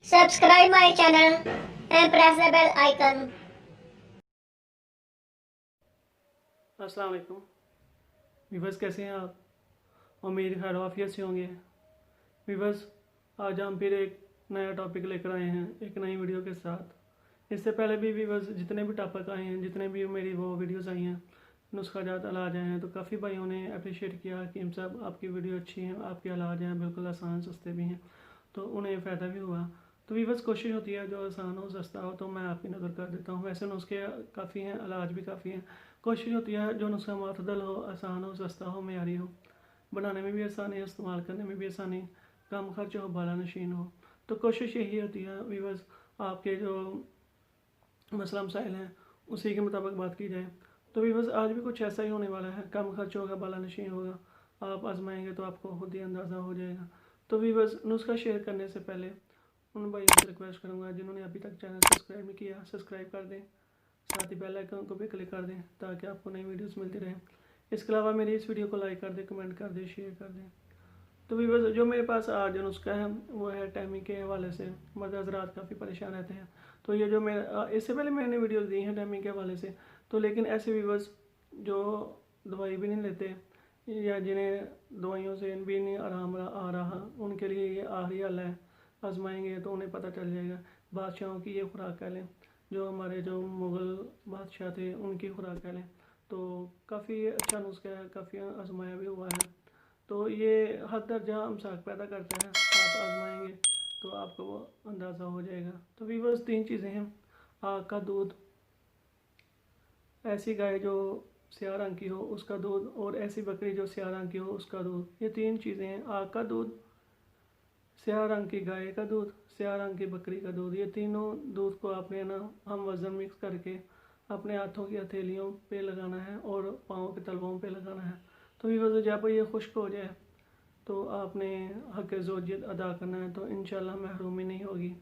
Subscribe my channel and press the bell icon. अस्सलाम वालेकुम viewers, कैसे हैं आप? उम्मीद खैर आफियत से होंगे। वीवर्स, आज हम फिर एक नया टॉपिक लेकर आए हैं एक नई वीडियो के साथ। इससे पहले भी वीवर्स जितने भी टॉपिक आए हैं, जितने भी मेरी वो वीडियोस आई हैं, नुस्खा जात इलाज आए हैं, तो काफ़ी भाइयों ने अप्रिशिएट किया कि हम सब आपकी वीडियो अच्छी हैं, आपके इलाज हैं बिल्कुल आसान सस्ते भी हैं, तो उन्हें फ़ायदा भी हुआ। तो वीवर्स, कोशिश होती है जो आसान हो सस्ता हो तो मैं आपकी नज़र कर देता हूँ। वैसे नुस्खे काफ़ी हैं, इलाज भी काफ़ी हैं। कोशिश होती है जो नुस्खा मतदल हो, आसान हो, सस्ता हो, मेयारी हो, बनाने में भी आसानी, इस्तेमाल करने में भी आसानी, कम खर्च हो, बाला नशीन हो। तो कोशिश यही होती है वीवर्स, आपके जो मसला मसाइल हैं उसी के मुताबिक बात की जाए। तो वीवर्स, आज भी कुछ ऐसा ही होने वाला है। कम खर्च होगा, बाला नशीन होगा, आप आजमाएंगे तो आपको खुद ही अंदाज़ा हो जाएगा। तो वीवर्स, नुस्खा शेयर करने से पहले उन भाइयों से रिक्वेस्ट करूँगा जिन्होंने अभी तक चैनल सब्सक्राइब नहीं किया, सब्सक्राइब कर दें, साथ ही बेल आइकन को भी क्लिक कर दें ताकि आपको नई वीडियोस मिलती रहें। इसके अलावा मेरी इस वीडियो को लाइक कर दें, कमेंट कर दें, शेयर कर दें। तो वीवर्स, जो मेरे पास आज नुस्खा है वो है टाइमिंग के हवाले से। मर्द हज़रात काफ़ी परेशान रहते हैं, तो ये जो मैं इससे पहले मैंने वीडियोस दी हैं टाइमिंग के हवाले से, तो लेकिन ऐसे वीवर्स जो दवाई भी नहीं लेते या जिन्हें दवाइयों से भी नहीं आराम आ रहा, उनके लिए ये आखिरी हल है। आजमाएंगे तो उन्हें पता चल जाएगा। बादशाहों की ये खुराक कह लें, जो हमारे जो मुग़ल बादशाह थे उनकी खुराक कह लें, तो काफ़ी अच्छा नुस्खा है, काफ़ी आजमाया भी हुआ है। तो ये हर दर्जा अमसाक पैदा करता है। आप आजमाएंगे तो आपको वो अंदाज़ा हो जाएगा। तो वीवर्स, 3 चीज़ें हैं: आग का दूध, ऐसी गाय जो स्याह रंग की हो उसका दूध, और ऐसी बकरी जो स्याह रंग की हो उसका दूध। ये 3 चीज़ें हैं: आग का दूध, स्याह रंग की गाय का दूध, स्याह रंग की बकरी का दूध। ये तीनों दूध को आपने ना हम वज़न मिक्स करके अपने हाथों की हथेलियों पे लगाना है और पाँव के तलवों पे लगाना है। तो वीवर्स, जब ये खुश्क हो जाए तो आपने हक़ ज़ौजियत अदा करना है, तो इंशाल्लाह महरूमी नहीं होगी।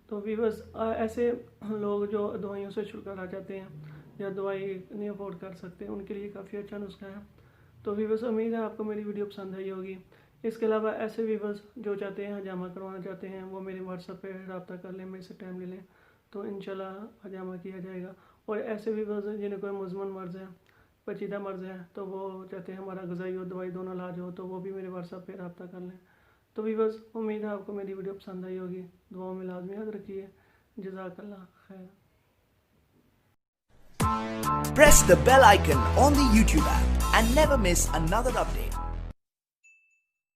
तो वीवर्स, ऐसे लोग जो दवाइयों से छुटकारा चाहते हैं या दवाई नहीं अफोर्ड कर सकते, उनके लिए काफ़ी अच्छा नुस्खा है। तो वीवर्स, उम्मीद है आपको मेरी वीडियो पसंद आई होगी। इसके अलावा ऐसे वीवर्स जो चाहते हैं हजामा करवाना चाहते हैं, वो मेरे व्हाट्सएप पे रब्ता कर लें, मेरे से टाइम ले लें, तो इंशाल्लाह हजामा किया जाएगा। और ऐसे वीवर्स जिन्हें कोई मुज़मन मर्ज़ है, पेचीदा मर्ज़ है, तो वो चाहते हैं हमारा ग़िज़ाई और दवाई दोनों इलाज हो, तो वो भी मेरे व्हाट्सएप पे रब्ता कर लें। तो वीवर्स, उम्मीद है आपको मेरी वीडियो पसंद आई होगी। दुआओं में लाज़मी याद रखिए। जज़ाकल्लाह खैर। Press the bell icon on the YouTube app and never miss another update.